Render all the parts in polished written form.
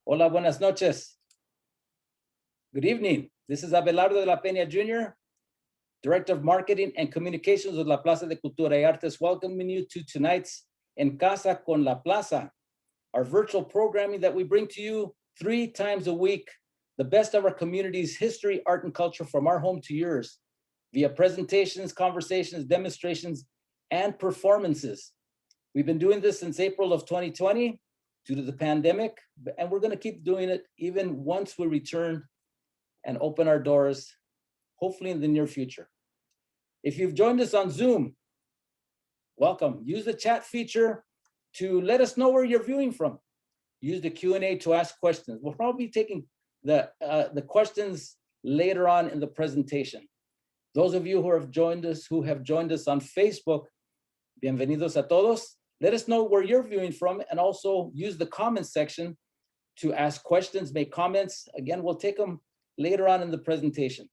Hola, buenas noches. Good evening. This is Abelardo de la Peña Jr., Director of Marketing and Communications with La Plaza de Cultura y Artes, welcoming you to tonight's En Casa con La Plaza, our virtual programming that we bring to you 3 times a week, the best of our community's history, art, and culture from our home to yours, via presentations, conversations, demonstrations, and performances. We've been doing this since April of 2020 due to the pandemic, and we're going to keep doing it even once we return and open our doors, hopefully in the near future. If you've joined us on Zoom, welcome. Use the chat feature to let us know where you're viewing from. Use the Q&A to ask questions. We'll probably be taking the questions later on in the presentation. Those of you who have joined us on Facebook, bienvenidos a todos. Let us know where you're viewing from, and also use the comments section to ask questions, make comments. Again, we'll take them later on in the presentation.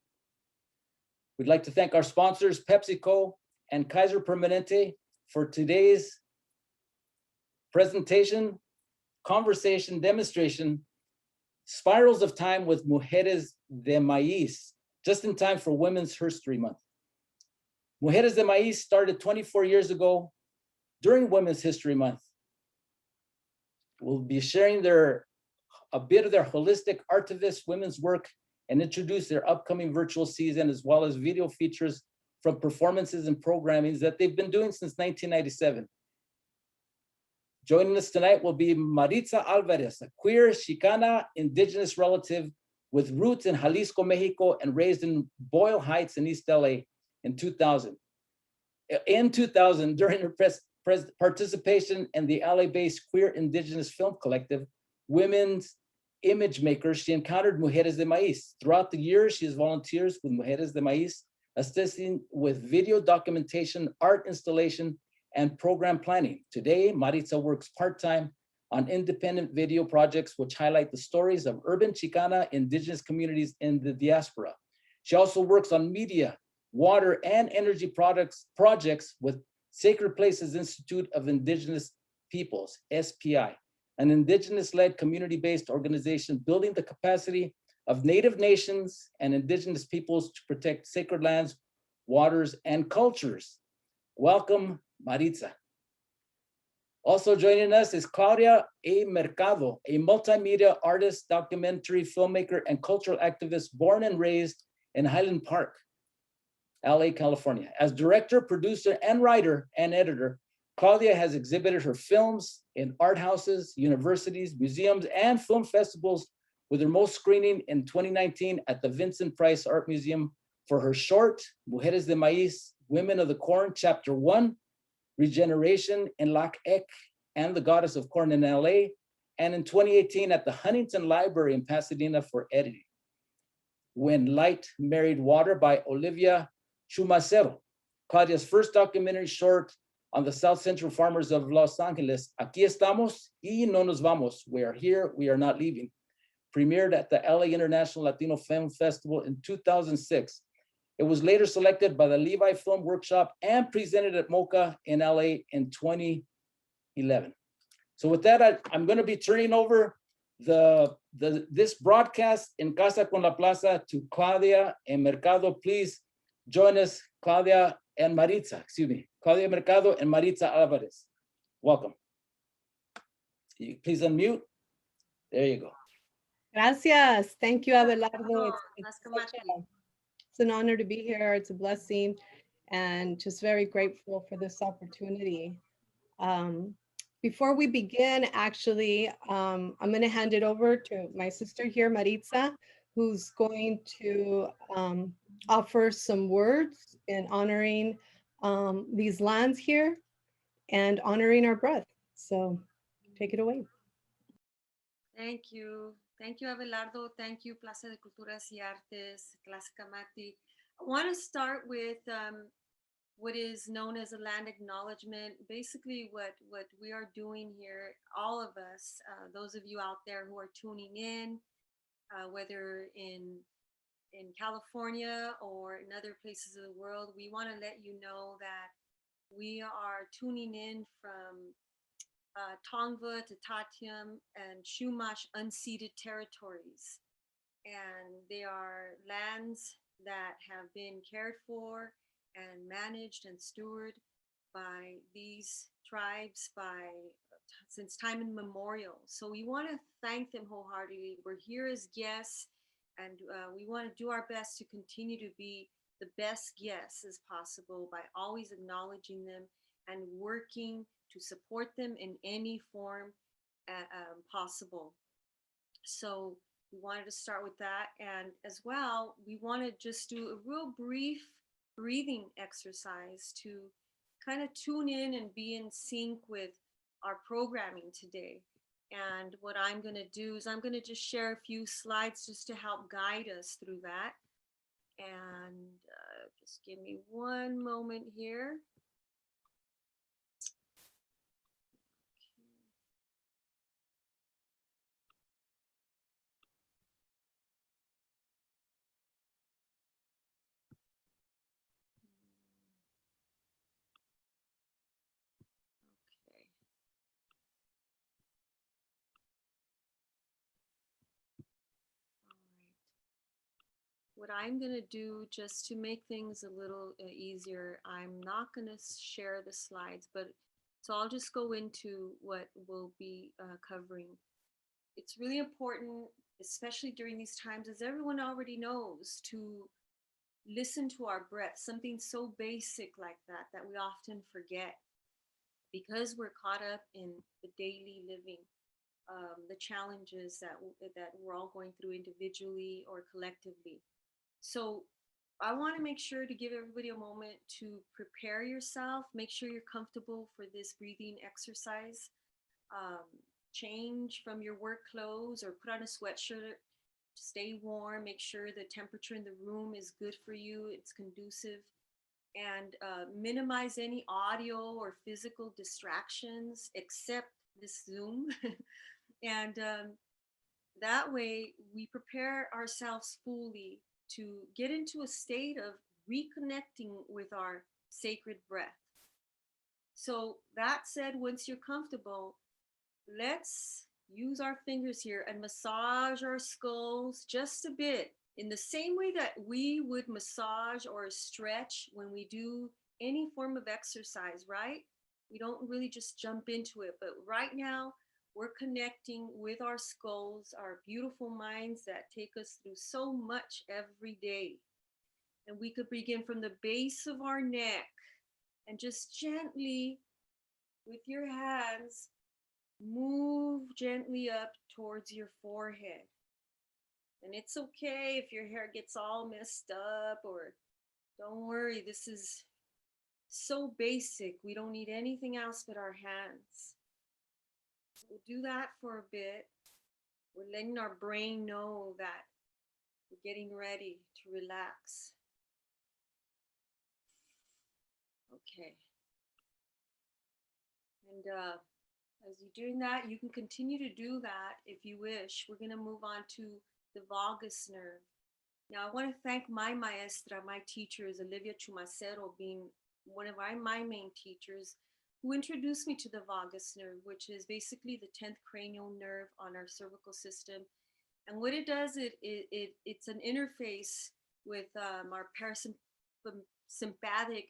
We'd like to thank our sponsors, PepsiCo and Kaiser Permanente, for today's presentation, conversation, demonstration, Spirals of Time with Mujeres de Maiz, just in time for Women's History Month. Mujeres de Maiz started 24 years ago during Women's History Month. We'll be sharing a bit of their holistic artivist women's work and introduce their upcoming virtual season, as well as video features from performances and programming that they've been doing since 1997. Joining us tonight will be Maritza Alvarez, a queer Chicana indigenous relative with roots in Jalisco, Mexico, and raised in Boyle Heights in East LA in 2000. In 2000, during her participation in the LA-based queer indigenous film collective, Women's Image Makers, she encountered Mujeres de Maiz. Throughout the years, she has volunteers with Mujeres de Maiz, assisting with video documentation, art installation, and program planning. Today, Maritza works part-time on independent video projects which highlight the stories of urban Chicana indigenous communities in the diaspora. She also works on media, water, and energy projects with Sacred Places Institute of Indigenous Peoples, SPI, an indigenous-led community-based organization building the capacity of Native nations and indigenous peoples to protect sacred lands, waters, and cultures. Welcome, Maritza. Also joining us is Claudia Mercado, a multimedia artist, documentary filmmaker, and cultural activist born and raised in Highland Park, LA, California. As director, producer, and writer and editor, Claudia has exhibited her films in art houses, universities, museums, and film festivals, with her most screening in 2019 at the Vincent Price Art Museum for her short, Mujeres de Maiz, Women of the Corn, Chapter 1, Regeneration in Lac Ek and the Goddess of Corn in LA, and in 2018 at the Huntington Library in Pasadena for editing. When Light Married Water by Olivia Chumacero, Claudia's first documentary short on the South Central farmers of Los Angeles, Aquí Estamos y No Nos Vamos, We Are Here, We Are Not Leaving, premiered at the LA International Latino Film Festival in 2006. It was later selected by the Levi Film Workshop and presented at MoCA in LA in 2011. So with that, I'm going to be turning over this broadcast in Casa con la Plaza to Claudia and Mercado. Please join us, Claudia and Maritza, Claudia Mercado and Maritza Alvarez. Welcome. Please unmute. There you go. Gracias. Thank you, Abelardo. It's an honor to be here. It's a blessing, and just very grateful for this opportunity. Before we begin, actually, I'm going to hand it over to my sister here, Maritza, who's going to offer some words in honoring these lands here and honoring our breath. So take it away. Thank you. Thank you, Abelardo. Thank you, Plaza de Culturas y Artes, Clásica Mati. I want to start with what is known as a land acknowledgement. Basically, what we are doing here, all of us, those of you out there who are tuning in, whether in California or in other places of the world, we want to let you know that we are tuning in from Tongva, Tatatium, and Chumash unceded territories. And they are lands that have been cared for and managed and stewarded by these tribes since time immemorial. So we want to thank them wholeheartedly. We're here as guests, and we want to do our best to continue to be the best guests as possible by always acknowledging them and working to support them in any form possible. So we wanted to start with that. And as well, we want to just do a real brief breathing exercise to kind of tune in and be in sync with our programming today. And what I'm going to do is I'm going to just share a few slides just to help guide us through that. And just give me one moment here. Okay. What I'm going to do just to make things a little easier, I'm not going to share the slides, but so I'll just go into what we'll be covering. It's really important, especially during these times, as everyone already knows, to listen to our breath, something so basic like that, that we often forget because we're caught up in the daily living. The challenges that we're all going through individually or collectively. So I want to make sure to give everybody a moment to prepare yourself, make sure you're comfortable for this breathing exercise. Change from your work clothes or put on a sweatshirt, stay warm, make sure the temperature in the room is good for you, it's conducive, and minimize any audio or physical distractions except this Zoom. And that way we prepare ourselves fully to get into a state of reconnecting with our sacred breath. So that said, once you're comfortable, let's use our fingers here and massage our skulls just a bit in the same way that we would massage or stretch when we do any form of exercise, right? We don't really just jump into it, but right now we're connecting with our skulls, our beautiful minds that take us through so much every day. And we could begin from the base of our neck and just gently, with your hands, move gently up towards your forehead. And it's okay if your hair gets all messed up, or don't worry, this is so basic. We don't need anything else but our hands. We'll do that for a bit. We're letting our brain know that we're getting ready to relax. Okay. And as you're doing that, you can continue to do that if you wish. We're going to move on to the vagus nerve. Now, I want to thank my maestra, my teachers, Olivia Chumacero, being one of my main teachers, who introduced me to the vagus nerve, which is basically the 10th cranial nerve on our cervical system. And what it does, it's an interface with our sympathetic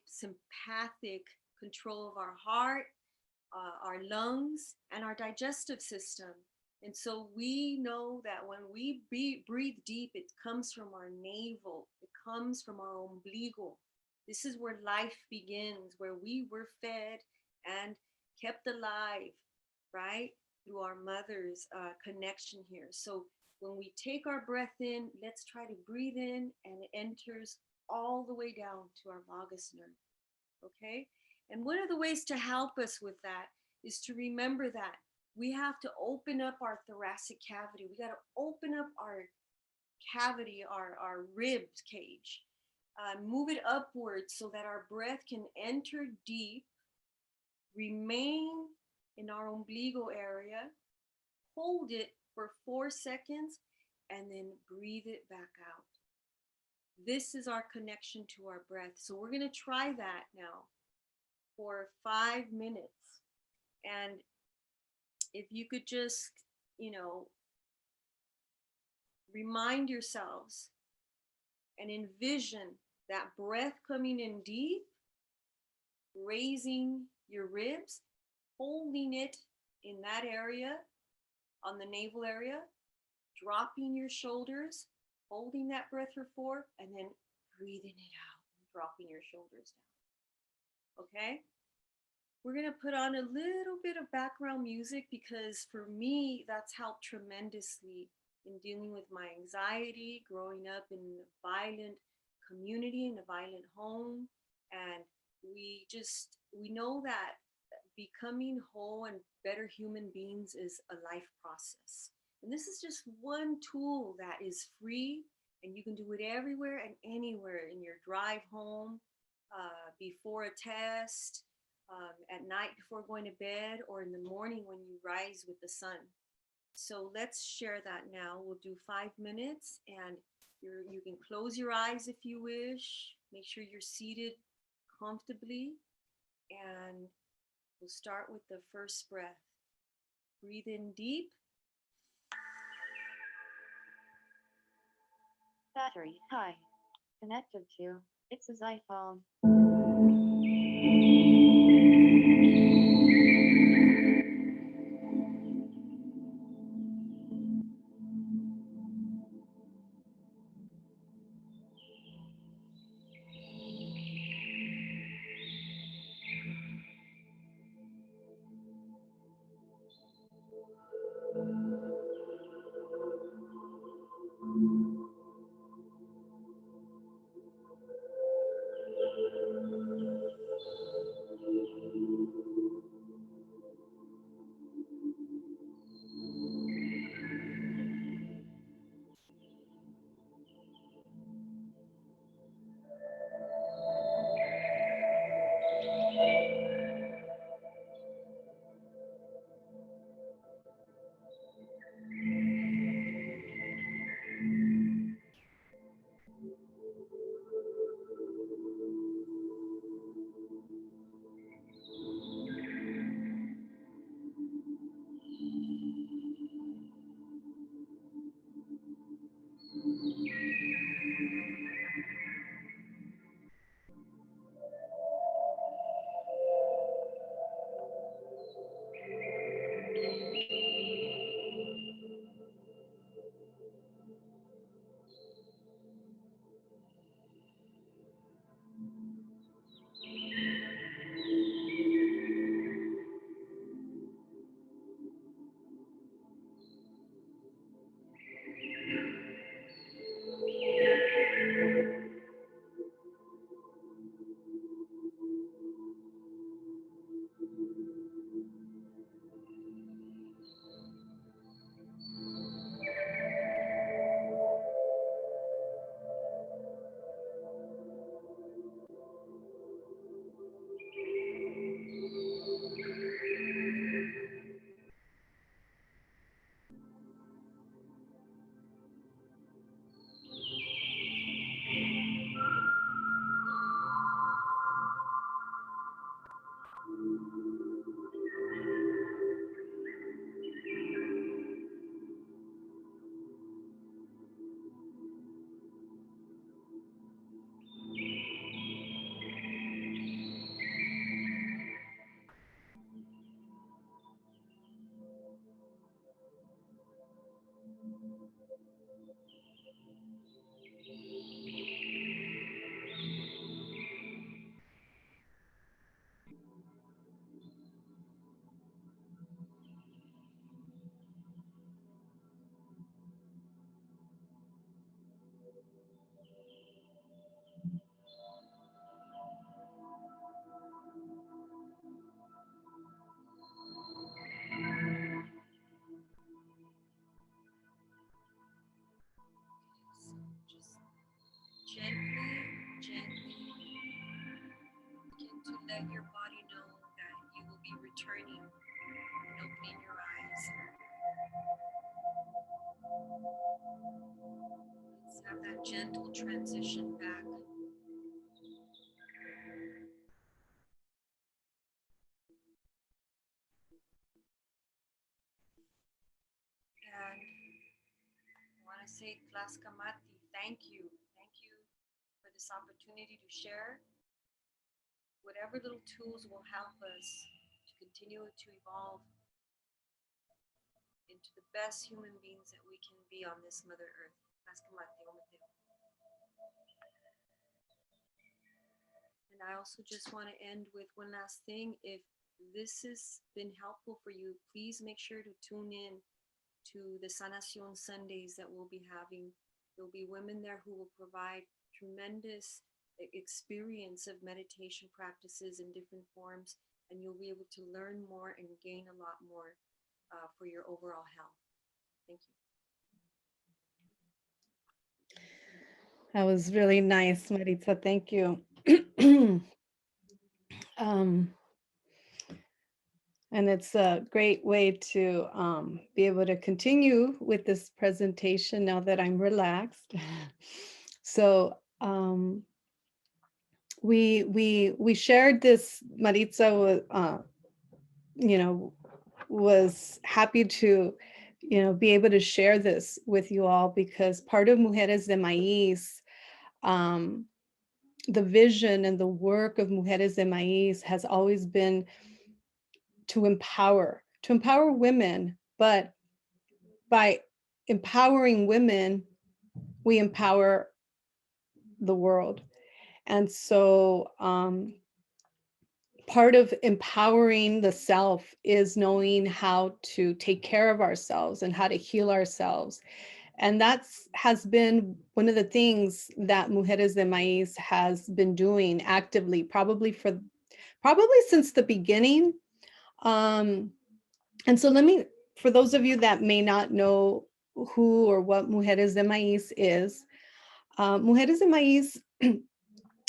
control of our heart, our lungs, and our digestive system. And so we know that when we breathe deep, it comes from our navel, it comes from our umbilical. This is where life begins, where we were fed and kept alive, right? Through our mother's connection here. So when we take our breath in, let's try to breathe in, and it enters all the way down to our vagus nerve, okay? And one of the ways to help us with that is to remember that we have to open up our thoracic cavity. We got to open up our cavity, our ribs cage, move it upwards so that our breath can enter deep, remain in our umbilical area, hold it for 4 seconds, and then breathe it back out. This is our connection to our breath. So we're going to try that now for 5 minutes. And if you could just, you know, remind yourselves and envision that breath coming in deep, raising your ribs, holding it in that area, on the navel area, dropping your shoulders, holding that breath for 4, and then breathing it out, dropping your shoulders down. Okay? We're going to put on a little bit of background music because for me, that's helped tremendously in dealing with my anxiety, growing up in a violent community, in a violent home. And we know that becoming whole and better human beings is a life process. And this is just one tool that is free, and you can do it everywhere and anywhere, in your drive home, before a test, at night before going to bed, or in the morning when you rise with the sun. So let's share that now. We'll do 5 minutes, and you can close your eyes if you wish. Make sure you're seated comfortably, and we'll start with the first breath. Breathe in deep. Battery high. Connected to. It's his iPhone. Gently begin to let your body know that you will be returning and opening your eyes. Let's have that gentle transition back. want to say, Tlaxcamati, thank you. Thank you for this opportunity to share whatever little tools will help us to continue to evolve into the best human beings that we can be on this Mother Earth. Tlaxcamati, Ometeo. And I also just want to end with one last thing. If this has been helpful for you, please make sure to tune in to the Sanación Sundays that we'll be having. There'll be women there who will provide tremendous experience of meditation practices in different forms, and you'll be able to learn more and gain a lot more for your overall health. Thank you. That was really nice, Maritza. Thank you. And it's a great way to be able to continue with this presentation now that I'm relaxed. So we shared this. Maritza was happy to be able to share this with you all, because part of Mujeres de Maiz, the vision and the work of Mujeres de Maiz has always been to empower women, but by empowering women, we empower the world. And so part of empowering the self is knowing how to take care of ourselves and how to heal ourselves. And has been one of the things that Mujeres de Maiz has been doing actively, probably since the beginning. And so for those of you that may not know who or what Mujeres de Maiz is, Mujeres de Maiz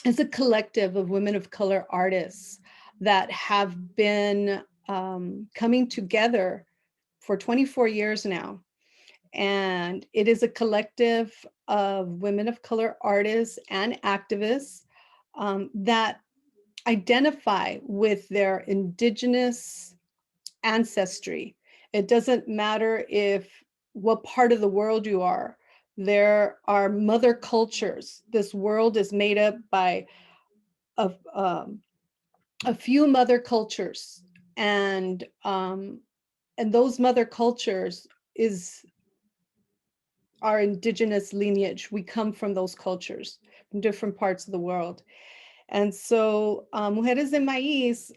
is a collective of women of color artists that have been coming together for 24 years now. And it is a collective of women of color artists and activists that identify with their indigenous ancestry. It doesn't matter what part of the world you are. There are mother cultures. This world is made up by a few mother cultures, and those mother cultures is our indigenous lineage. We come from those cultures from different parts of the world. And so Mujeres de Maiz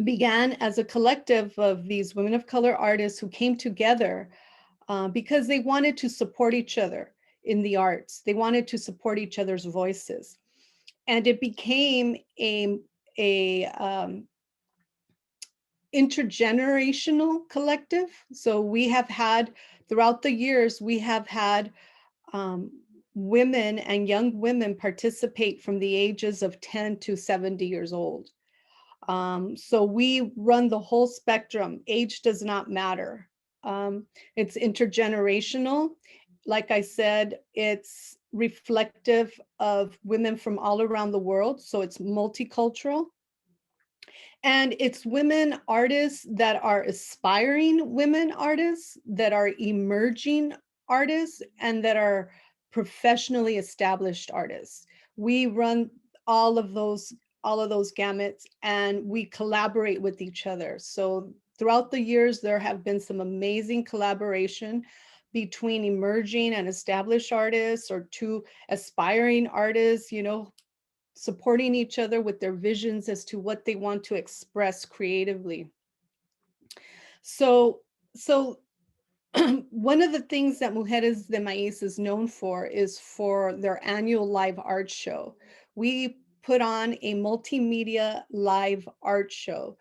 began as a collective of these women of color artists who came together because they wanted to support each other in the arts. They wanted to support each other's voices. And it became a intergenerational collective. So we have had, throughout the years, we have had women and young women participate from the ages of 10 to 70 years old. So we run the whole spectrum. Age does not matter. It's intergenerational. Like I said, it's reflective of women from all around the world. So it's multicultural. And it's women artists that are aspiring women artists, that are emerging artists, and that are professionally established artists. We run all of those gamuts, and we collaborate with each other. So throughout the years, there have been some amazing collaboration between emerging and established artists, or two aspiring artists, supporting each other with their visions as to what they want to express creatively. So one of the things that Mujeres de Maiz is known for is for their annual live art show. We put on a multimedia live art show,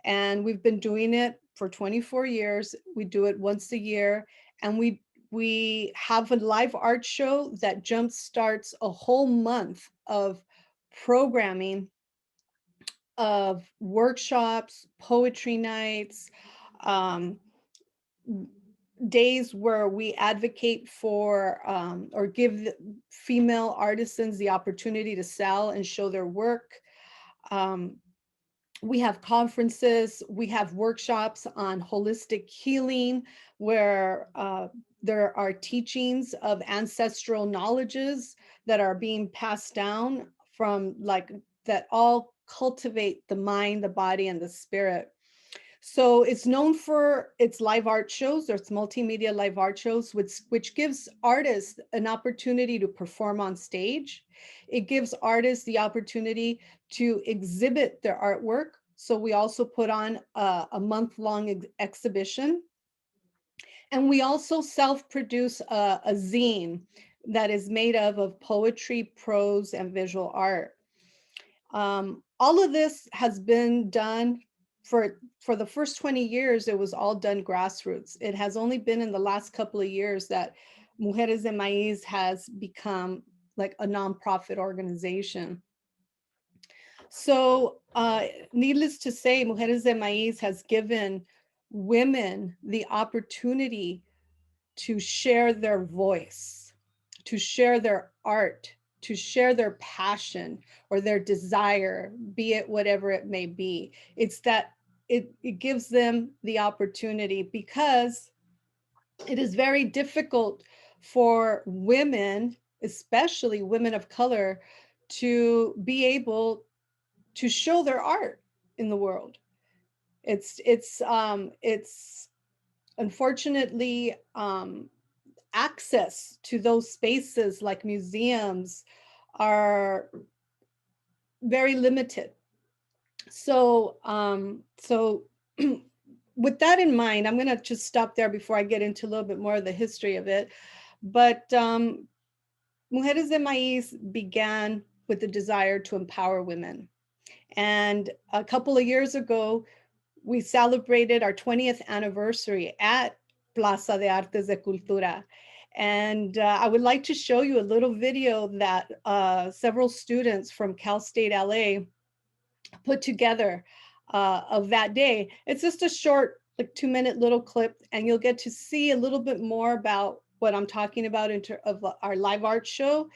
and we've been doing it for 24 years. We do it once a year, and we have a live art show that jumpstarts a whole month of programming, of workshops, poetry nights, days where we advocate for or give female artisans the opportunity to sell and show their work. We have conferences, we have workshops on holistic healing, where there are teachings of ancestral knowledges that are being passed down from that all cultivate the mind, the body, and the spirit. So it's known for its live art shows. There's multimedia live art shows, which gives artists an opportunity to perform on stage. It gives artists the opportunity to exhibit their artwork. So we also put on a month-long exhibition. And we also self-produce a zine that is made of poetry, prose, and visual art. All of this has been done for the first 20 years. It was all done grassroots. It has only been in the last couple of years that Mujeres de Maiz has become like a nonprofit organization. So needless to say, Mujeres de Maiz has given women the opportunity to share their voice, to share their art, to share their passion or their desire, be it whatever it may be. It's that it gives them the opportunity, because it is very difficult for women, especially women of color, to be able to show their art in the world. It's unfortunately access to those spaces like museums are very limited. So with that in mind, I'm going to just stop there before I get into a little bit more of the history of it. But Mujeres de Maiz began with the desire to empower women. And a couple of years ago, we celebrated our 20th anniversary at Plaza de Artes de Cultura. And I would like to show you a little video that several students from Cal State LA put together of that day. It's just a short, like 2-minute little clip, and you'll get to see a little bit more about what I'm talking about in terms of our live art show,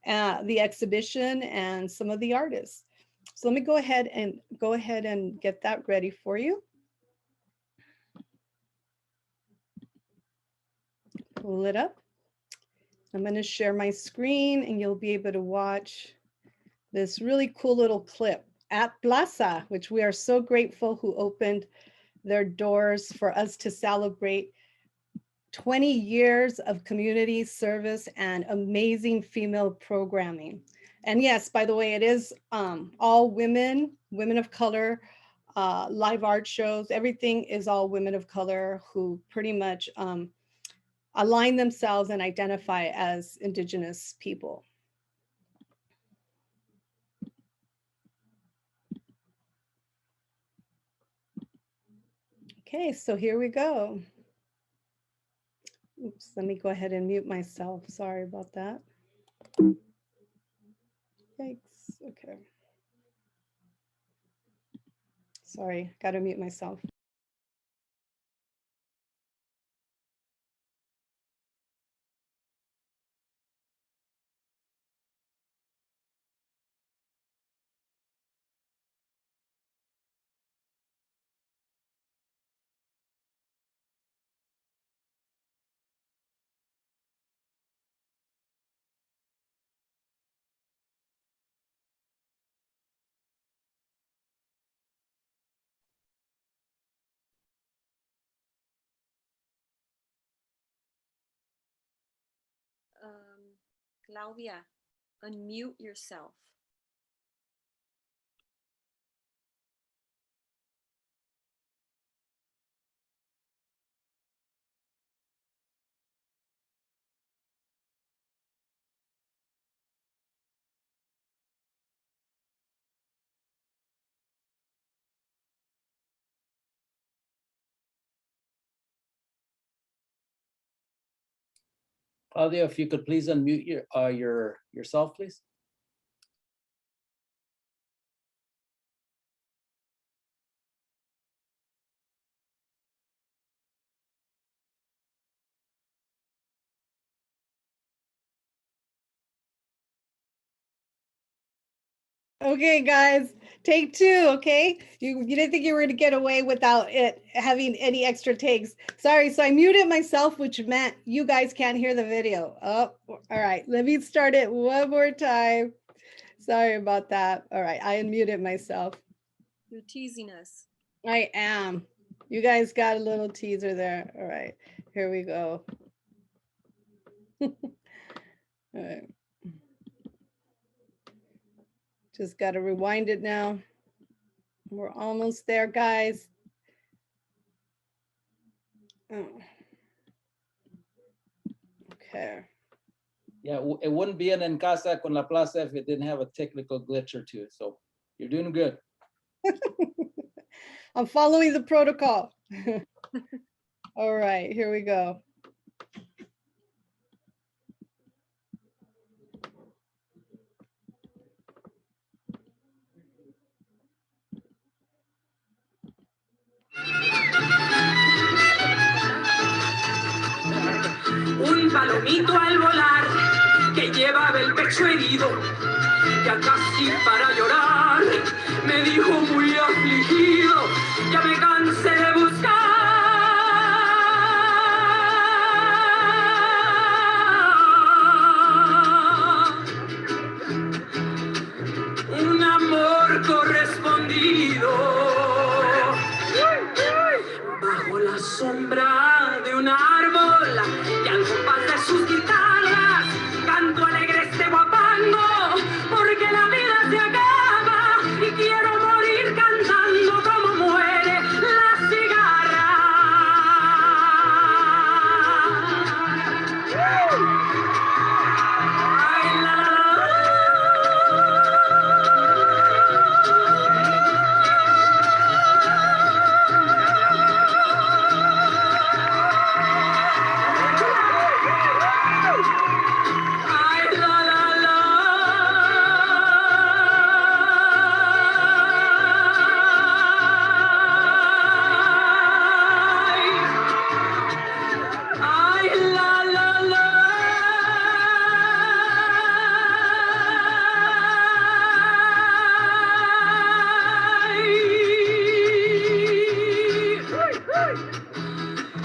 the exhibition, and some of the artists. So let me go ahead and get that ready for you. Pull it up. I'm going to share my screen and you'll be able to watch this really cool little clip at Plaza, which we are so grateful, who opened their doors for us to celebrate 20 years of community service and amazing female programming. And yes, by the way, it is all women of color, live art shows. Everything is all women of color who pretty much align themselves and identify as Indigenous people. Okay, so here we go. Oops, let me go ahead and mute myself. Sorry about that. Yikes, okay. Sorry, gotta mute myself. Claudia, unmute yourself. Claudia, if you could please unmute yourself, please. Okay, guys, Take two, okay? You didn't think you were going to get away without it having any extra takes. Sorry, so I muted myself, which meant you guys can't hear the video. Oh, all right, let me start it one more time. Sorry about that. All right, I unmuted myself. You're teasing us. I am. You guys got a little teaser there. All right, here we go. All right. Just got to rewind it now. We're almost there, guys. Oh. Okay. Yeah, it wouldn't be an En Casa con la Plaza if it didn't have a technical glitch or two. So you're doing good. I'm following the protocol. All right, here we go. Un palomito al volar que llevaba el pecho herido, ya casi para llorar, me dijo muy afligido, ya me cansé de buscar un amor correspondido. Bajo la sombra de un árbol y al compás de sus guitarras, canto alegre este guapango, porque la vida se acaba y quiero morir cantando como muere la cigarra. Ay, la, la,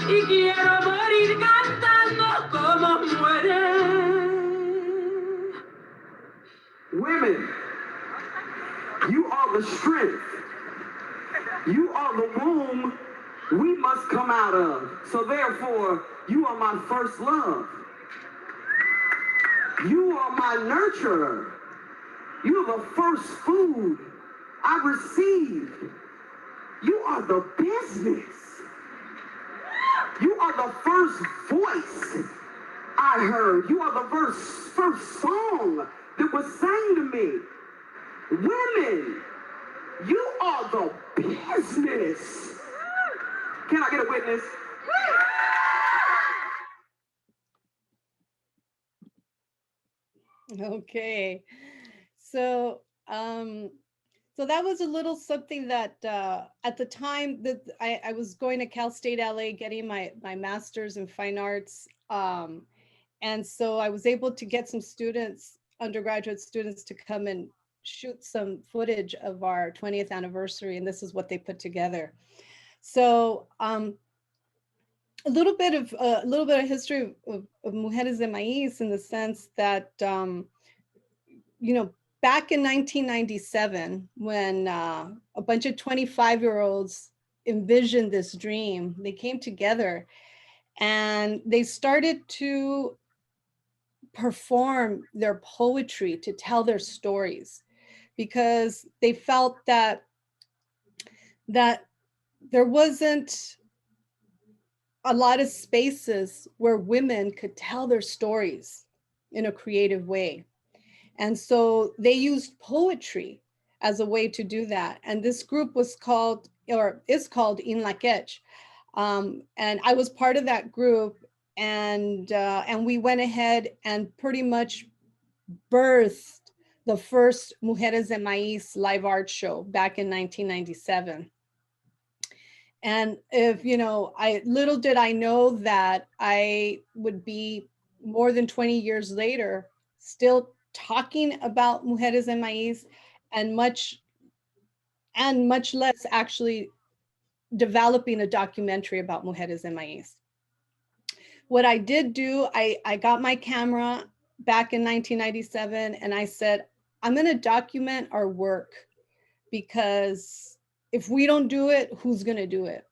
y quiero morir cantando como muere. Women, you are the strength. You are the womb we must come out of. So therefore, you are my first love. You are my nurturer. You are the first food I received. You are the business. You are the first voice I heard. You are the first song that was sang to me. Women, you are the business. Can I get a witness? Okay, so so that was a little something that at the time that I was going to Cal State LA getting my master's in fine arts, and so I was able to get some students, undergraduate students, to come and shoot some footage of our 20th anniversary, and this is what they put together. So a little bit of history of Mujeres de Maiz, in the sense that you know, back in 1997, when a bunch of 25-year-olds envisioned this dream, they came together and they started to perform their poetry to tell their stories, because they felt that there wasn't a lot of spaces where women could tell their stories in a creative way. And so they used poetry as a way to do that. And this group was called, or is called, In La Quech. And I was part of that group, and we went ahead and pretty much birthed the first Mujeres de Maiz live art show back in 1997. And if, you know, little did I know that I would be more than 20 years later still talking about Mujeres de Maiz, and much and much less actually developing a documentary about Mujeres de Maiz. What I did do, I got my camera back in 1997 and I said, I'm going to document our work, because if we don't do it, who's going to do it?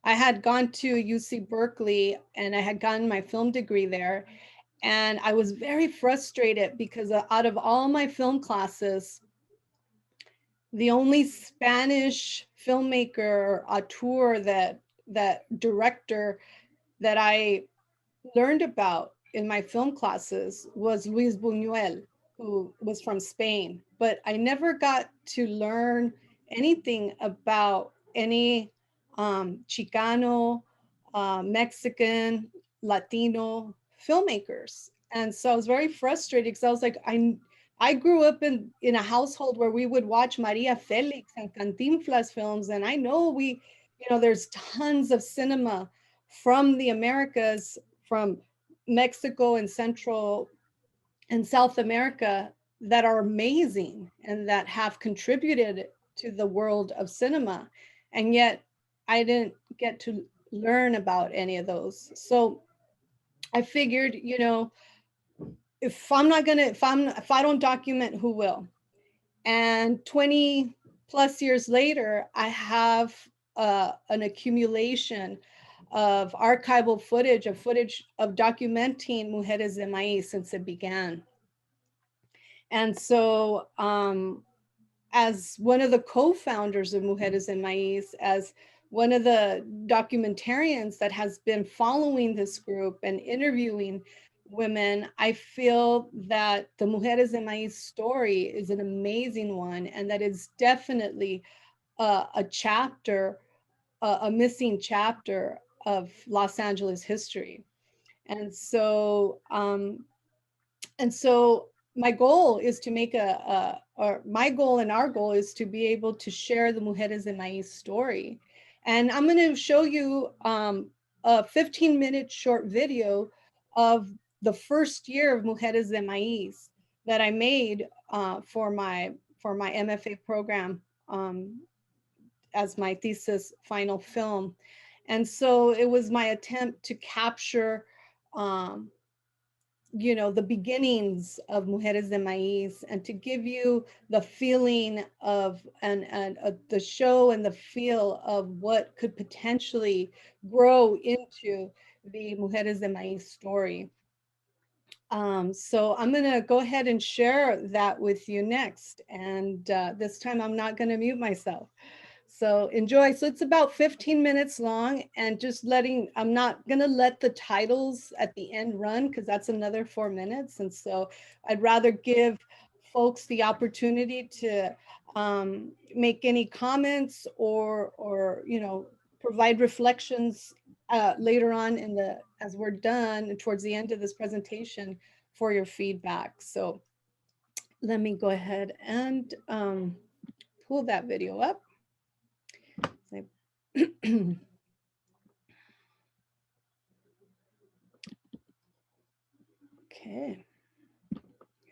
I had gone to UC Berkeley and I had gotten my film degree there. And I was very frustrated because out of all my film classes, the only Spanish filmmaker or auteur, that director that I learned about in my film classes was Luis Buñuel, who was from Spain. But I never got to learn anything about any Chicano, Mexican, Latino filmmakers. And so I was very frustrated because I was like, I grew up in a household where we would watch Maria Felix and Cantinflas films. And I know there's tons of cinema from the Americas, from Mexico and Central and South America, that are amazing and that have contributed to the world of cinema. And yet I didn't get to learn about any of those. So I figured, if I don't document, who will? And 20 plus years later, I have an accumulation of archival footage of documenting Mujeres de Maiz since it began. And so as one of the co-founders of Mujeres de Maiz, as one of the documentarians that has been following this group and interviewing women, I feel that the Mujeres de Maiz story is an amazing one, and that is definitely a chapter, a missing chapter of Los Angeles history. And so my goal is to make my goal and our goal is to be able to share the Mujeres de Maiz story. And I'm going to show you a 15-minute short video of the first year of Mujeres de Maiz that I made for my MFA program as my thesis final film. And so it was my attempt to capture the beginnings of Mujeres de Maiz, and to give you the feeling of and the show and the feel of what could potentially grow into the Mujeres de Maiz story. So I'm going to go ahead and share that with you next. And this time I'm not going to mute myself. So enjoy. So it's about 15 minutes long, and I'm not going to let the titles at the end run, because that's another 4 minutes. And so I'd rather give folks the opportunity to make any comments or provide reflections later on as we're done and towards the end of this presentation for your feedback. So let me go ahead and pull that video up. Okay,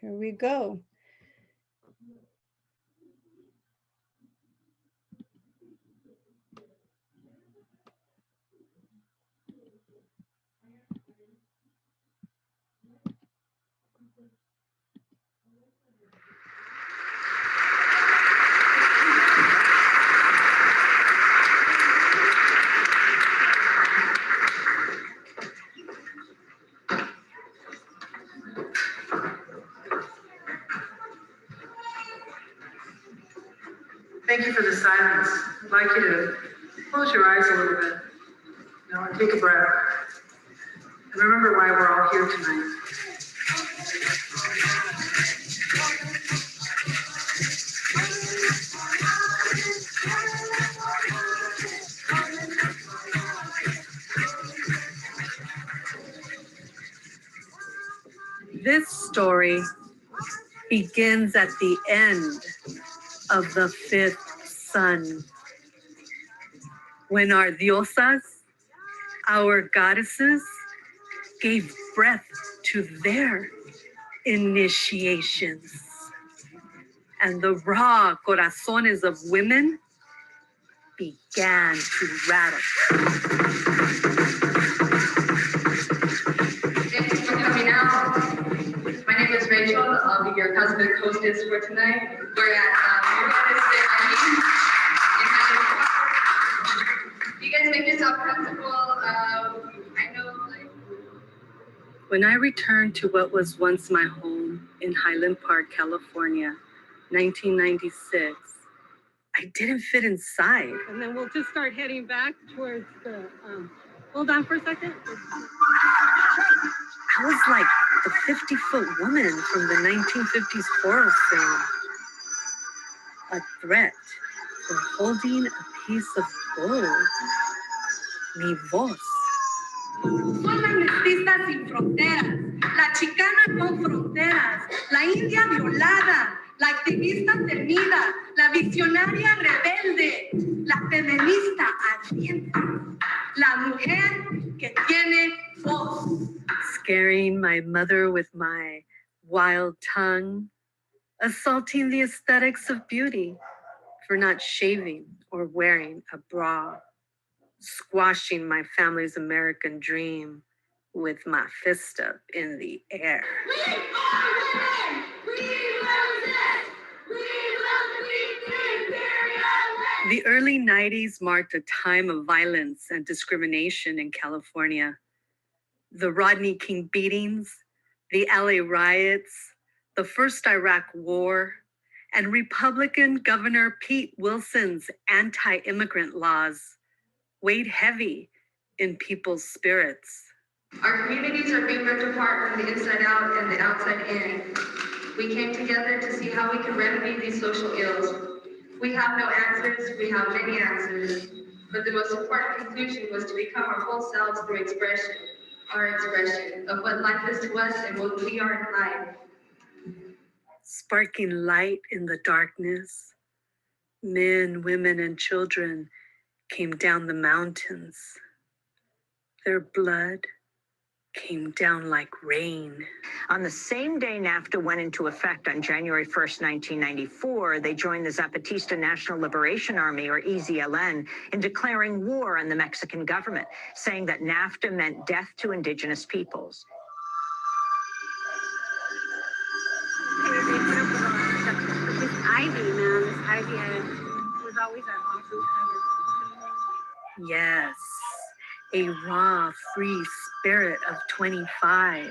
here we go. Thank you for the silence. I'd like you to close your eyes a little bit, and take a breath. And remember why we're all here tonight. This story begins at the end of the fifth sun, when our diosas, our goddesses, gave breath to their initiations. And the raw corazones of women began to rattle. Thanks for coming out. My name is Rachel. I'll be your cosmic hostess for tonight. We're at Mujeres in Highland. You guys make yourself comfortable. I know, like. When I returned to what was once my home in Highland Park, California, 1996, I didn't fit inside. And then we'll just start heading back towards the, hold on for a second. I was like the 50-foot woman from the 1950s horror film. A threat for holding a piece of gold. Mi voz. Son las mestizas sin fronteras, la chicana con fronteras, la india violada, la activista temida, la visionaria rebelde, la feminista ardiente, la mujer que tiene voz. Scaring my mother with my wild tongue, assaulting the aesthetics of beauty for not shaving or wearing a bra, squashing my family's American dream with my fist up in the air. We are women! We will this! We will defeat the imperial! The early 90s marked a time of violence and discrimination in California. The Rodney King beatings, the LA riots, the first Iraq war, and Republican Governor Pete Wilson's anti-immigrant laws weighed heavy in people's spirits. Our communities are being ripped apart from the inside out and the outside in. We came together to see how we can remedy these social ills. We have no answers, we have many answers. But the most important conclusion was to become our whole selves through expression, our expression of what life is to us and what we are in life. Sparking light in the darkness, men, women, and children came down the mountains. Their blood came down like rain. On the same day NAFTA went into effect on January 1st, 1994, they joined the Zapatista National Liberation Army, or EZLN, in declaring war on the Mexican government, saying that NAFTA meant death to indigenous peoples. This ivy, man, this ivy was always an awesome cover. Yes, a raw, free spirit of 25.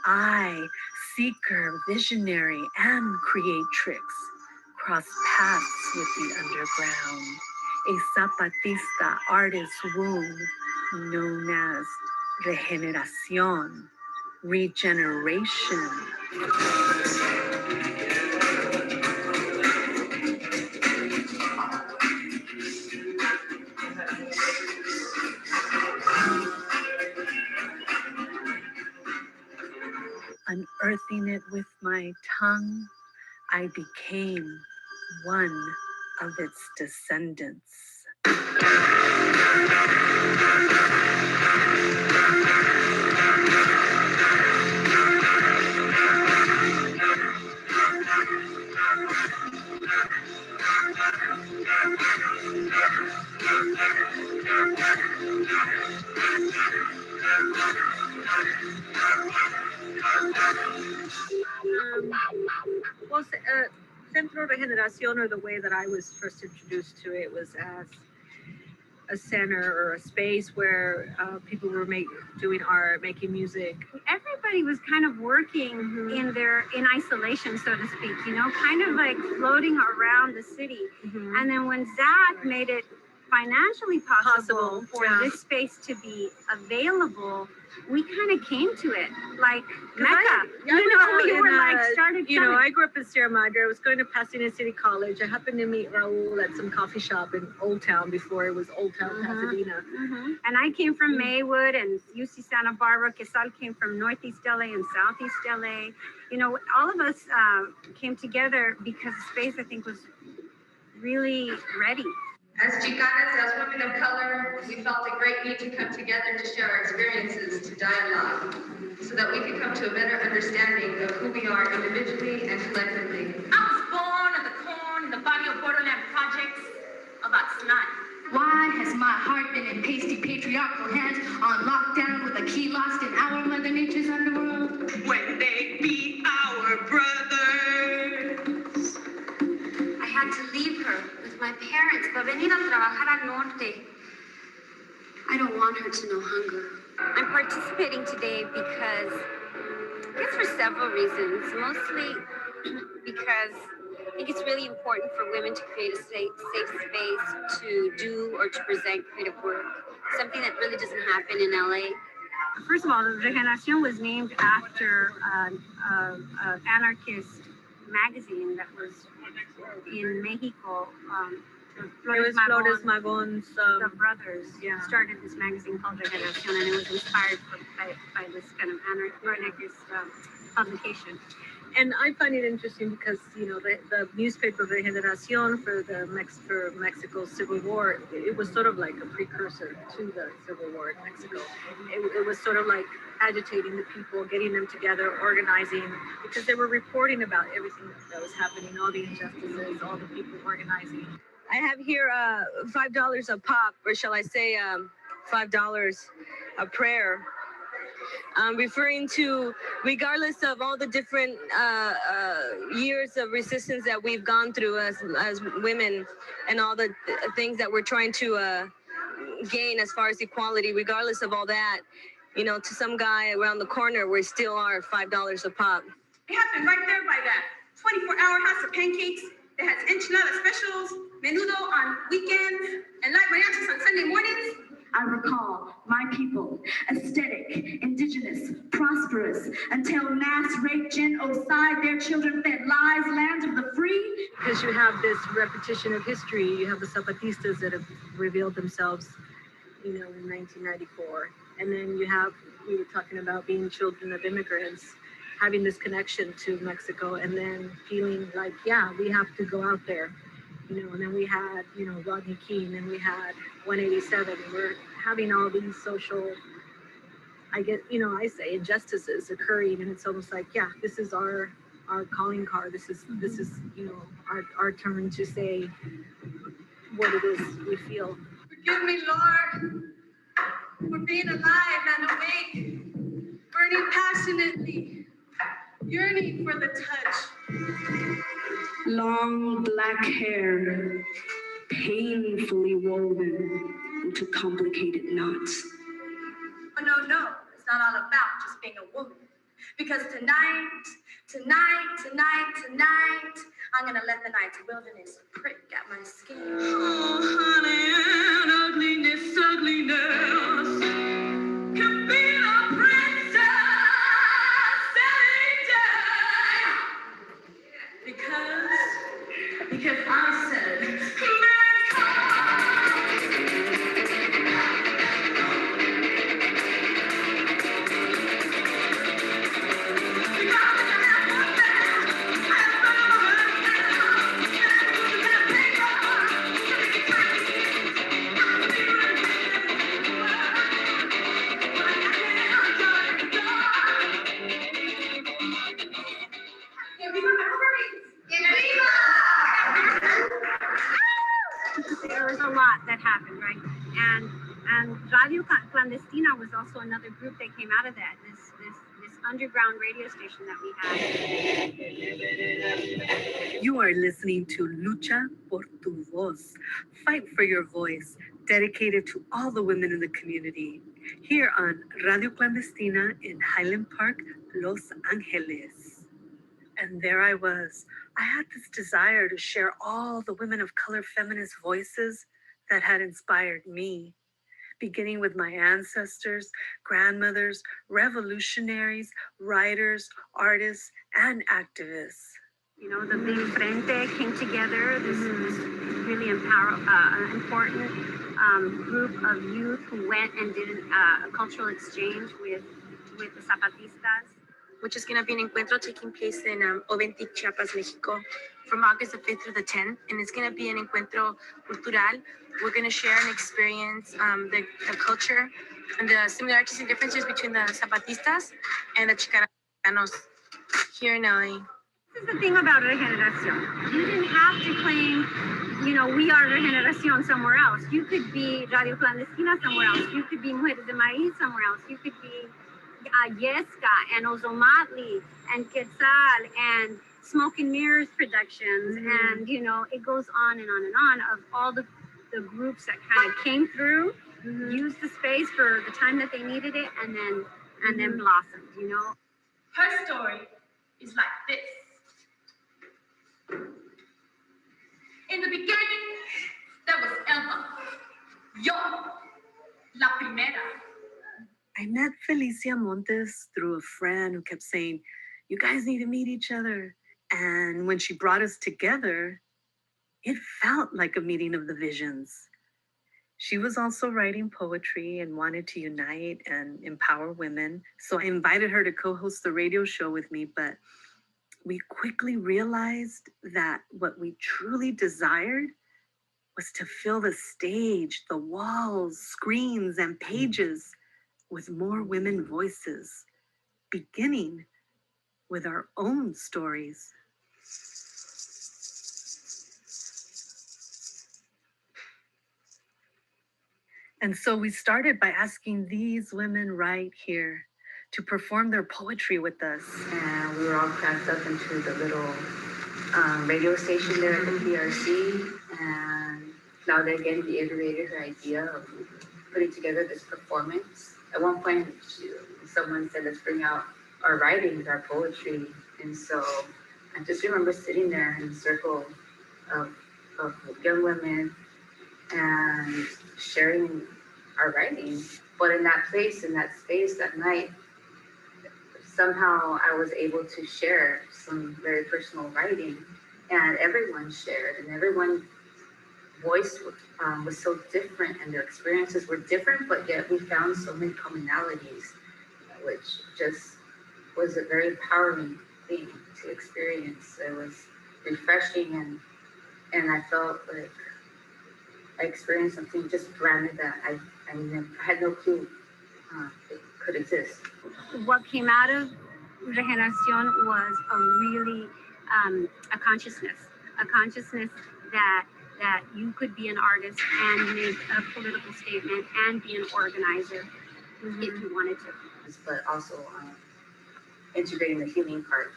I, seeker, visionary, and creatrix, cross paths with the underground. A Zapatista artist womb known as regeneración, regeneration. Unearthing it with my tongue, I became one of its descendants. Well, Centro Regeneración, or the way that I was first introduced to it, was as a center or a space where people were doing art, making music. Everybody was kind of working in isolation, so to speak, you know, kind of like floating around the city. And then when Zach made it financially possible for this space to be available, we kind of came to it like Mecca. Started. You know, I grew up in Sierra Madre. I was going to Pasadena City College. I happened to meet Raul at some coffee shop in Old Town before it was Old Town Pasadena. And I came from Maywood and UC Santa Barbara. Quesal came from Northeast LA and Southeast LA. You know, all of us came together because the space, I think, was really ready. As Chicanas, as women of color, we felt a great need to come together to share our experiences, to dialogue, so that we could come to a better understanding of who we are individually and collectively. I was born at the corn in the Barrio Borderland projects about Snot. Why has my heart been in pasty patriarchal hands on lockdown with a key lost in our Mother Nature's underworld? When they be our brothers. I had to leave her with my parents para venir a trabajar al norte. I don't want her to know hunger. I'm participating today because, I guess for several reasons, mostly because I think it's really important for women to create a safe space to do or to present creative work, something that really doesn't happen in LA. First of all, Regeneración was named after an anarchist magazine that was in Mexico. Flores Magon's The brothers started this magazine called Regeneración, and it was inspired by this kind of anarchist publication. And I find it interesting because, you know, the newspaper Regeneración for Mexico's Civil War, it was sort of like a precursor to the Civil War in Mexico. It was sort of like agitating the people, getting them together, organizing, because they were reporting about everything that was happening, all the injustices, all the people organizing. I have here $5 a pop, or shall I say $5 a prayer. Referring to, regardless of all the different years of resistance that we've gone through as women and all the things that we're trying to gain as far as equality, regardless of all that, you know, to some guy around the corner, we still are $5 a pop. It happened right there by that 24-hour house of pancakes that has enchilada specials, menudo on weekends, and light mariachis on Sunday mornings. I recall my people, aesthetic, indigenous, prosperous, until mass rape, genocide, their children fed lies, land of the free. Because you have this repetition of history, you have the Zapatistas that have revealed themselves, you know, in 1994. And then you have, we were talking about being children of immigrants, having this connection to Mexico, and then feeling like, yeah, we have to go out there. You know, and then we had, you know, Rodney King, and we had 187, and we're having all these social, I get, you know, I say injustices occurring, and it's almost like, yeah, this is our calling card. This is, you know, our turn to say what it is we feel. Forgive me, Lord, for being alive and awake, burning passionately, yearning for the touch. Long black hair, painfully woven into complicated knots. Oh, no, it's not all about just being a woman. Because tonight, I'm gonna let the night's wilderness prick at my skin. Oh, honey, and ugliness can be the princess any day. Because I said, There was a lot that happened, right? And Radio Clandestina was also another group that came out of that, this underground radio station that we had. You are listening to Lucha por tu voz, Fight for Your Voice, dedicated to all the women in the community, here on Radio Clandestina in Highland Park, Los Angeles. And there I was. I had this desire to share all the women of color feminist voices that had inspired me, beginning with my ancestors, grandmothers, revolutionaries, writers, artists, and activists. You know, the big Frente came together, this really important group of youth who went and did a cultural exchange with the Zapatistas. Which is going to be an encuentro taking place in Oventic, Chiapas, Mexico, from August the 5th through the 10th. And it's going to be an encuentro cultural. We're going to share and experience the culture and the similarities and differences between the Zapatistas and the Chicanos here in LA. This is the thing about Regeneración. You didn't have to claim you know, We Are Regeneración somewhere else. You could be Radio Clandestina somewhere else. You could be Mujeres de Maiz somewhere else. You could be Yesca and Ozomatli and Quetzal and Smoke and Mirrors Productions. And, you know, it goes on and on and on of all the groups that kind of came through, used the space for the time that they needed it, and then blossomed, you know. Her story is like this. In the beginning, there was Elma. Yo, la primera. I met Felicia Montes through a friend who kept saying, you guys need to meet each other. And when she brought us together, it felt like a meeting of the visions. She was also writing poetry and wanted to unite and empower women. So I invited her to co-host the radio show with me, but we quickly realized that what we truly desired was to fill the stage, the walls, screens, and pages with more women voices, beginning with our own stories. And so we started by asking these women right here to perform their poetry with us. And we were all cracked up into the little radio station there at the PRC. And Claudia again reiterated her idea of putting together this performance. At one point, someone said, let's bring out our writings, our poetry. And so I just remember sitting there in a circle of young women and sharing our writings. But in that place, in that space, that night, somehow I was able to share some very personal writing, and everyone shared, and everyone's voice was so different, and their experiences were different, but yet we found so many commonalities, which just was a very empowering thing to experience. It was refreshing, and I felt like I experienced something just brand new that I had no clue it could exist. What came out of Regeneración was a really a consciousness that you could be an artist and make a political statement and be an organizer if you wanted to. But also integrating the healing part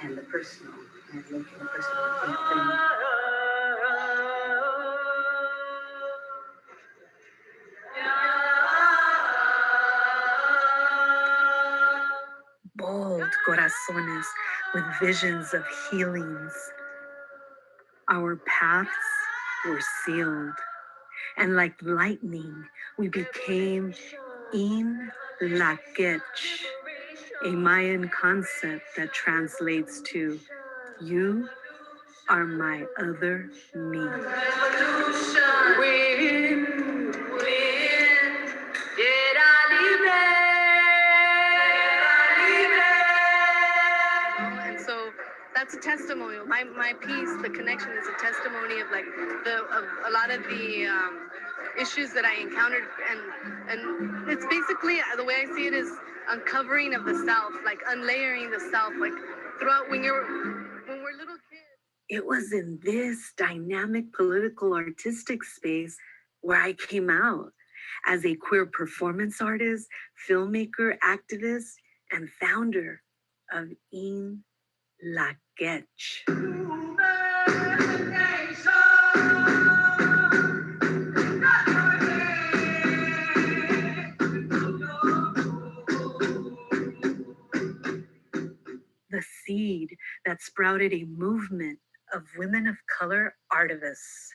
and the personal and making the personal thing. Bold corazones with visions of healings. Our paths were sealed, and like lightning, we became in la Quech, a Mayan concept that translates to, you are my other me. And so that's a testimonial. My piece, The Connection, is a testimony of like of a lot of the issues that I encountered, and it's basically, the way I see it, is uncovering of the self, like unlayering the self, like throughout when we're little kids. It was in this dynamic political artistic space where I came out as a queer performance artist, filmmaker, activist, and founder of In La Quech. The seed that sprouted a movement of women of color artivists.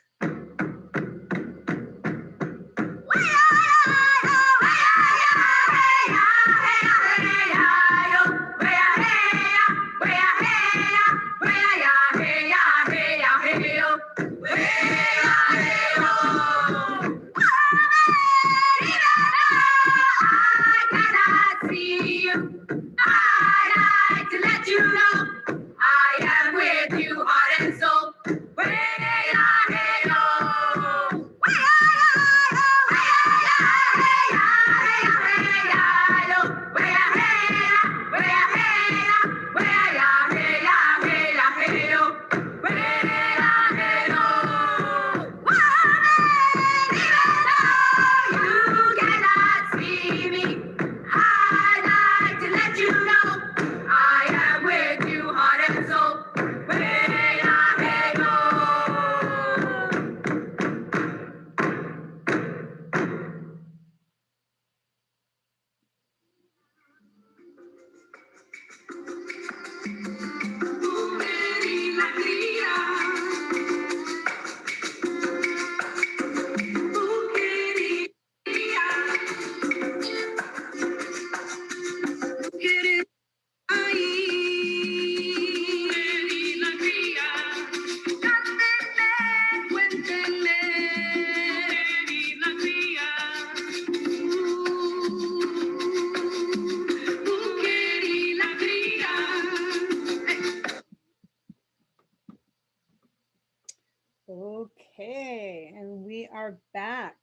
are back.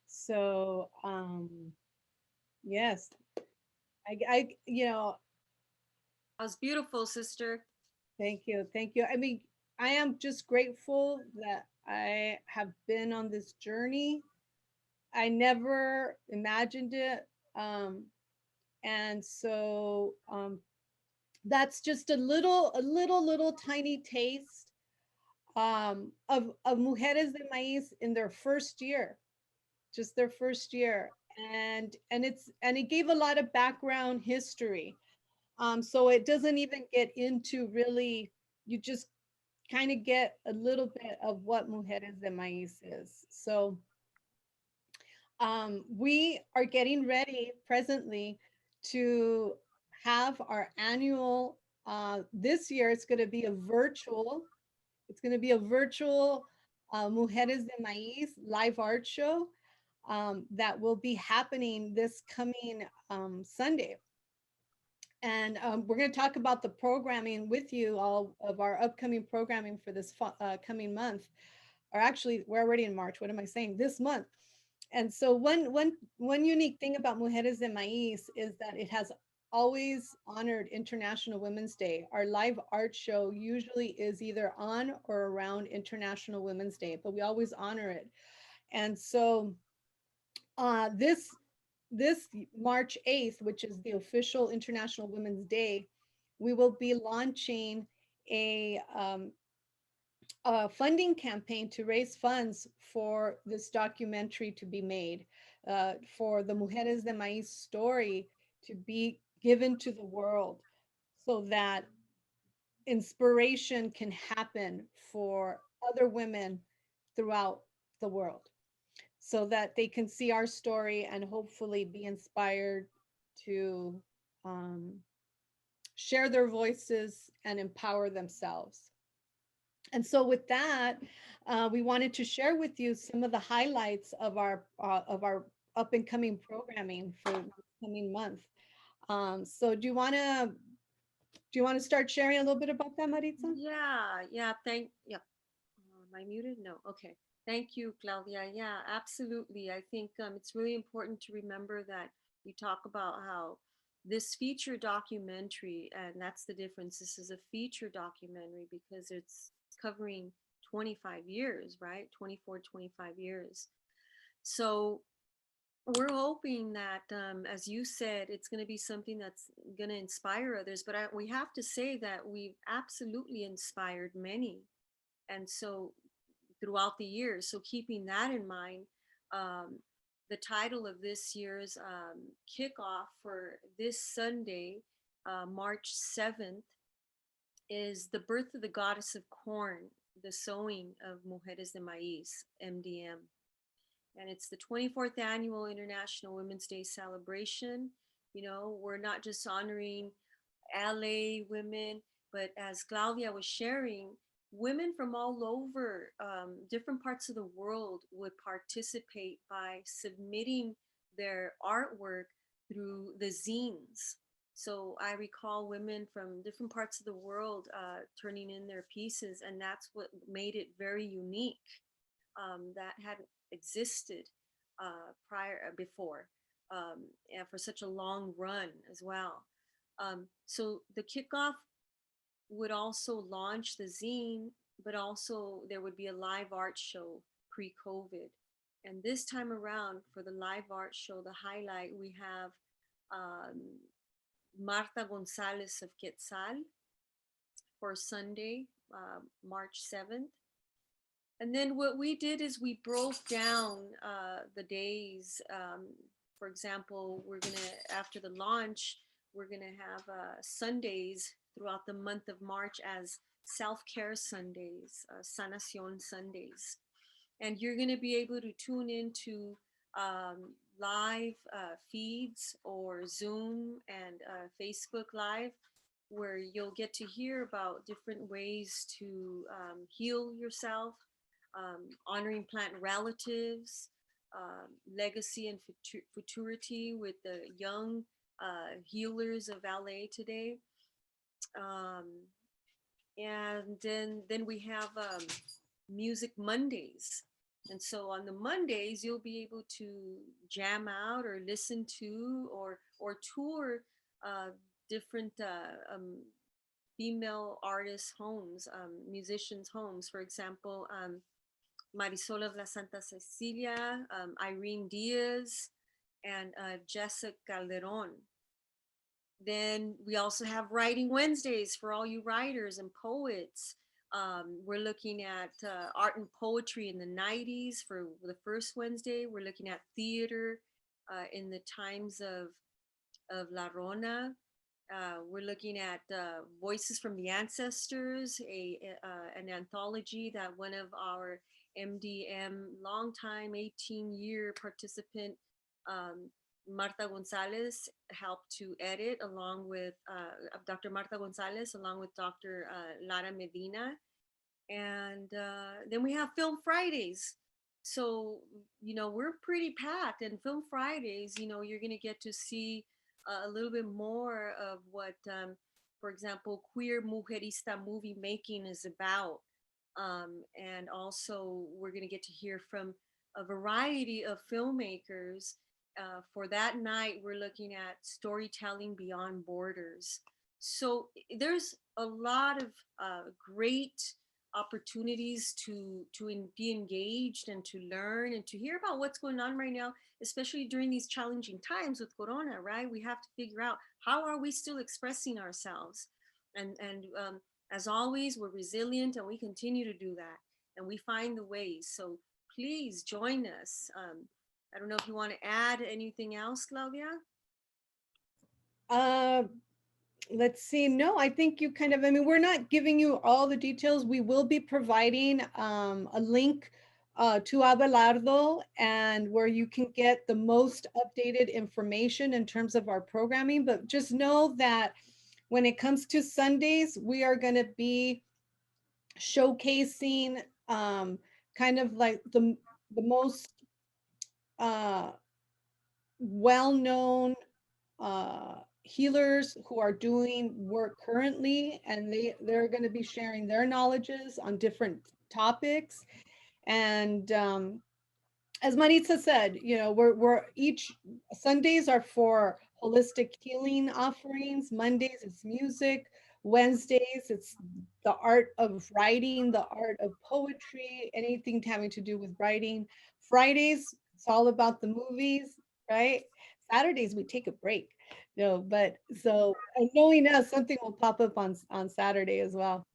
So, yes, you know, That was beautiful, sister. thank you. Thank you. I mean, I am just grateful that I have been on this journey. I never imagined it. And so that's just a little tiny taste of Mujeres de Maiz in their first year, just their first year. And it gave a lot of background history. So it doesn't even get into really, you just kind of get a little bit of what Mujeres de Maiz is. So we are getting ready presently to have our annual, this year it's going to be a virtual, Mujeres de Maiz live art show that will be happening this coming Sunday. And we're going to talk about the programming with you, all of our upcoming programming for this coming month. Or actually, we're already in March. What am I saying? This month. And so one unique thing about Mujeres de Maiz is that it has always honored International Women's Day. Our live art show usually is either on or around International Women's Day, but we always honor it. And so this March 8th, which is the official International Women's Day, we will be launching a funding campaign to raise funds for this documentary to be made, for the Mujeres de Maiz story to be given to the world, so that inspiration can happen for other women throughout the world, so that they can see our story and hopefully be inspired to share their voices and empower themselves. And so with that, we wanted to share with you some of the highlights of our up and coming programming for the coming month. So do you want to start sharing a little bit about that, Maritza? Yeah. Am I muted? No. Okay. Thank you, Claudia. Yeah, absolutely. I think it's really important to remember that you talk about how this feature documentary, and that's the difference. This is a feature documentary because it's covering 25 years, right? 24, 25 years. So we're hoping that, as you said, it's going to be something that's going to inspire others. But we have to say that we've absolutely inspired many. And so throughout the years, so keeping that in mind, the title of this year's kickoff for this Sunday, March 7th, is The Birth of the Goddess of Corn, the Sowing of Mujeres de Maiz, MDM. And it's the 24th annual International Women's Day celebration. You know, we're not just honoring LA women, but as Claudia was sharing, women from all over different parts of the world would participate by submitting their artwork through the zines. So I recall women from different parts of the world turning in their pieces, and that's what made it very unique. That hadn't existed before, and for such a long run as well. So the kickoff would also launch the zine, but also there would be a live art show pre-COVID. And this time around, for the live art show, the highlight, we have Marta Gonzalez of Quetzal for Sunday, March 7th. And then what we did is we broke down the days. For example, we're gonna, after the launch, we're gonna have Sundays throughout the month of March as self-care Sundays, Sanación Sundays. And you're gonna be able to tune into live feeds or Zoom and Facebook Live, where you'll get to hear about different ways to heal yourself, honoring plant relatives, legacy and futurity with the young healers of LA today. And then we have Music Mondays. And so on the Mondays, you'll be able to jam out or listen to or tour different female artists' homes, musicians' homes. For example, Marisol of La Santa Cecilia, Irene Diaz, and Jessica Calderon. Then we also have Writing Wednesdays for all you writers and poets. We're looking at art and poetry in the 90s for the first Wednesday. We're looking at theater in the times of La Rona. We're looking at Voices from the Ancestors, an anthology that one of our MDM longtime 18-year participant, Marta Gonzalez, helped to edit along with Dr. Marta Gonzalez, along with Dr. Lara Medina. And then we have Film Fridays. So, we're pretty packed, and Film Fridays, you're going to get to see a little bit more of what, for example, queer mujerista movie making is about. And also we're going to get to hear from a variety of filmmakers. For that night, we're looking at storytelling beyond borders. So there's a lot of great opportunities to be engaged and to learn and to hear about what's going on right now, especially during these challenging times with Corona, right? We have to figure out, how are we still expressing ourselves? And as always, we're resilient, and we continue to do that, and we find the ways. So please join us. I don't know if you want to add anything else, Claudia? Let's see. No, I think you we're not giving you all the details. We will be providing a link to Abelardo, and where you can get the most updated information in terms of our programming. But just know that when it comes to Sundays, we are going to be showcasing kind of like the most well-known healers who are doing work currently, and they're going to be sharing their knowledges on different topics. And as Maritza said, we're each Sundays are for holistic healing offerings. Mondays it's music. Wednesdays it's the art of writing, the art of poetry, anything having to do with writing. Fridays it's all about the movies, right? Saturdays we take a break. But so, and knowing us, something will pop up on Saturday as well.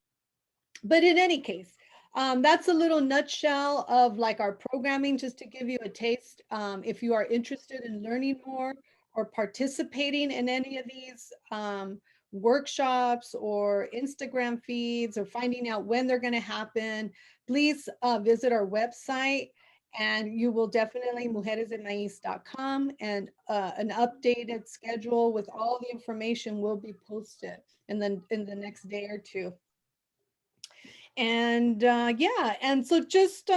But in any case, that's a little nutshell of like our programming, just to give you a taste. If you are interested in learning more or participating in any of these workshops or Instagram feeds, or finding out when they're going to happen, please visit our website, and you will definitely mujeresdemaiz.com, and an updated schedule with all the information will be posted in the next day or two. And yeah, and so just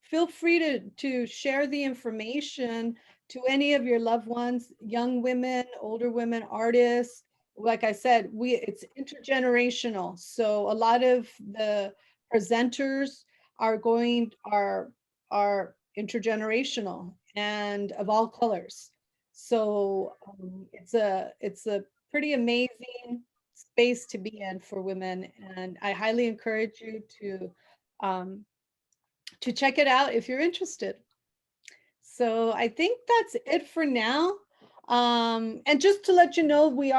feel free to share the information to any of your loved ones, young women, older women, artists. Like I said, it's intergenerational. So a lot of the presenters are intergenerational and of all colors. So it's a pretty amazing space to be in for women, and I highly encourage you to check it out if you're interested. So I think that's it for now. And just to let you know, we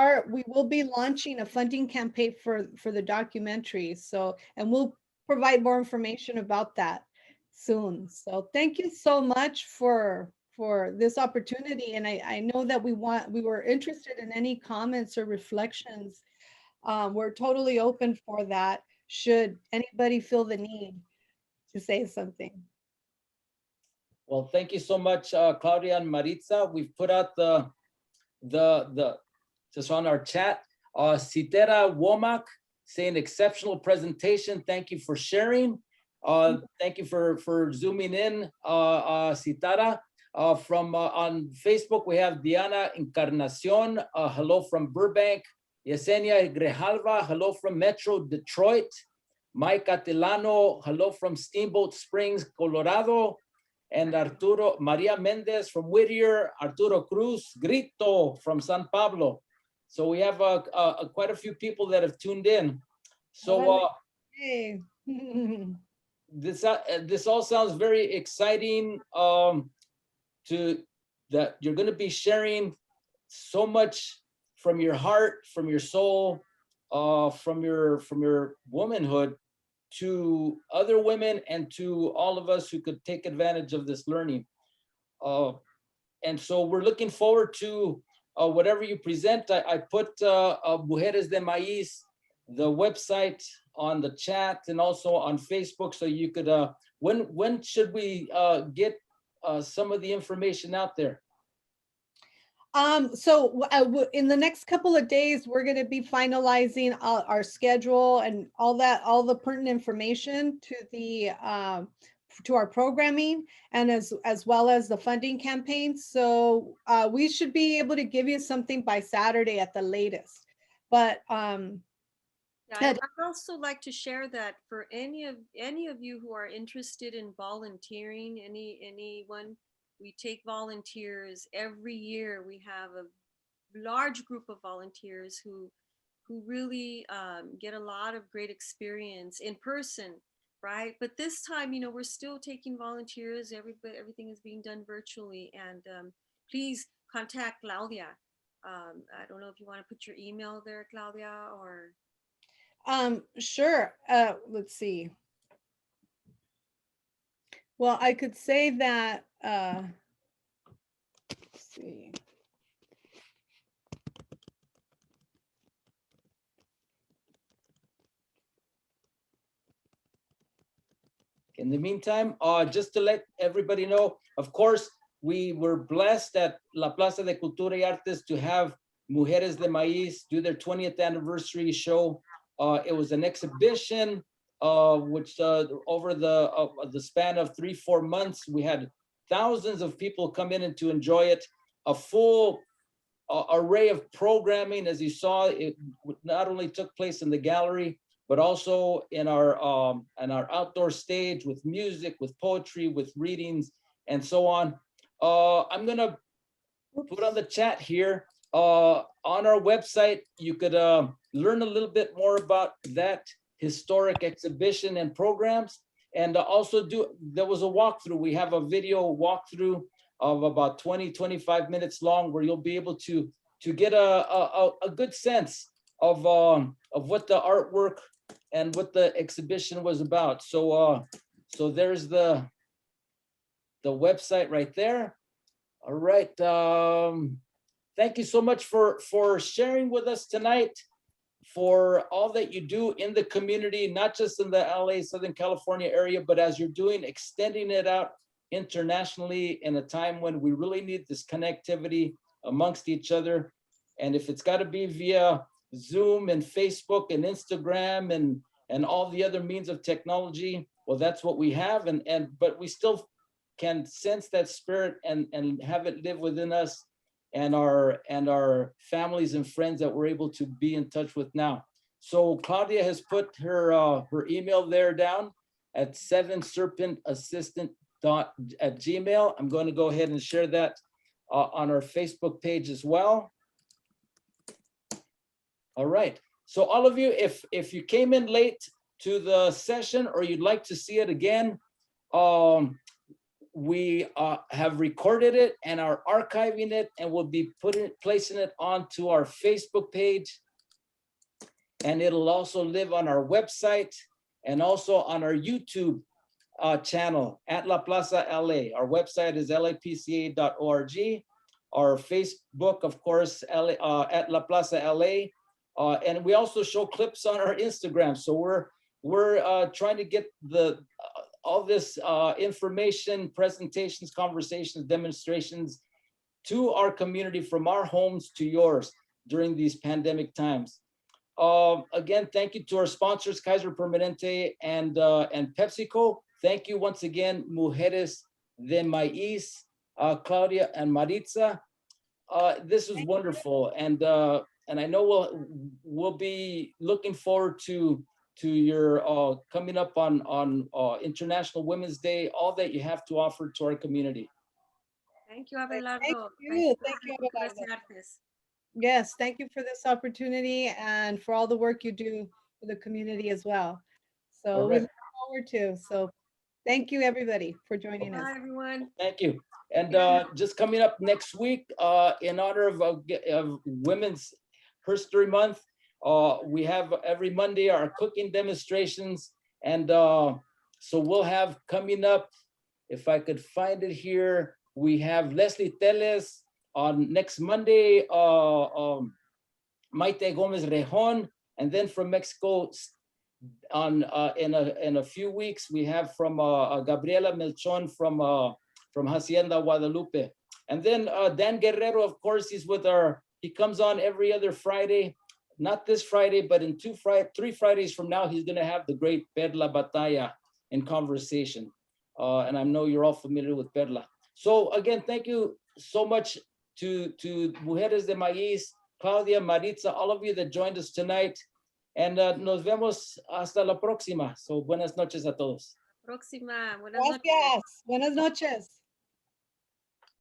will be launching a funding campaign for the documentary. So, and we'll provide more information about that soon. So thank you so much for this opportunity. And I know that we were interested in any comments or reflections. We're totally open for that, should anybody feel the need to say something. Well, thank you so much, Claudia and Maritza. We've put out the just on our chat, Citera Womack saying exceptional presentation. Thank you for sharing. Thank you for zooming in, Citara. From on Facebook, we have Diana Encarnacion. Hello from Burbank. Yesenia Grijalva, hello from Metro Detroit. Mike Atilano, hello from Steamboat Springs, Colorado. And Arturo Maria Mendez from Whittier, Arturo Cruz, Grito from San Pablo. So we have quite a few people that have tuned in. So Hey. this all sounds very exciting. That you're going to be sharing so much from your heart, from your soul, from your womanhood to other women and to all of us who could take advantage of this learning. And so we're looking forward to whatever you present. I put Mujeres de Maiz, the website, on the chat and also on Facebook, so you could, when should we get some of the information out there? So in the next couple of days, we're going to be finalizing our schedule and all the pertinent information to our programming, and as well as the funding campaign. So we should be able to give you something by Saturday at the latest. But I'd also like to share that for any of you who are interested in volunteering, anyone, we take volunteers every year. We have a large group of volunteers who really get a lot of great experience in person, right? But this time, we're still taking volunteers. Everything is being done virtually, and please contact Claudia. I don't know if you want to put your email there, Claudia, or. Sure. Let's see. Well, I could say that, let's see. In the meantime, just to let everybody know, of course, we were blessed at La Plaza de Cultura y Artes to have Mujeres de Maiz do their 20th anniversary show. It was an exhibition which over the span of 3-4 months, we had thousands of people come in and to enjoy it. A full array of programming, as you saw, it not only took place in the gallery, but also in our outdoor stage with music, with poetry, with readings, and so on. I'm gonna put on the chat here. On our website, you could learn a little bit more about that historic exhibition and programs. And also there was a walkthrough. We have a video walkthrough of about 20-25 minutes long, where you'll be able to get a good sense of what the artwork and what the exhibition was about. So so there's the website right there. All right. Thank you so much for sharing with us tonight, for all that you do in the community, not just in the LA, Southern California area, but as you're doing, extending it out internationally in a time when we really need this connectivity amongst each other. And if it's got to be via Zoom and Facebook and Instagram and all the other means of technology, well, that's what we have. But we still can sense that spirit and have it live within us and our families and friends that we're able to be in touch with now. So Claudia has put her email there down at 7serpentassistant@gmail.com. I'm going to go ahead and share that on our Facebook page as well. All right. So all of you, if you came in late to the session or you'd like to see it again, we have recorded it and are archiving it, and we'll be placing it onto our Facebook page, and it'll also live on our website and also on our YouTube channel at La Plaza LA. Our website is lapca.org. Our Facebook, of course, at La Plaza LA, and we also show clips on our Instagram. So we're trying to get all this information, presentations, conversations, demonstrations to our community, from our homes to yours during these pandemic times. Again, thank you to our sponsors, Kaiser Permanente and PepsiCo. Thank you once again, Mujeres de Maiz, Claudia and Maritza. This was wonderful. And and I know we'll be looking forward to your coming up on International Women's Day, all that you have to offer to our community. Thank you, Abelardo. Thank you, Abelardo. Yes, thank you for this opportunity and for all the work you do for the community as well. So we look forward to. So thank you, everybody, for joining us. Bye, everyone. Thank you. And just coming up next week, in honor of Women's History Month, we have every Monday our cooking demonstrations. And so we'll have coming up, if I could find it here, we have Leslie Teles on next Monday, Maite Gomez Rejon, and then from Mexico on in a few weeks we have from Gabriela Melchon from Hacienda Guadalupe, and then Dan Guerrero, of course, he comes on every other Friday, not this Friday, but in 3 Fridays from now he's going to have the great Perla Batalla in conversation, and I know you're all familiar with Perla. So again, thank you so much to Mujeres de Maiz, Claudia, Maritza, all of you that joined us tonight. And nos vemos hasta la próxima. So buenas noches a todos. Próxima. Buenas noches. Gracias. Buenas noches.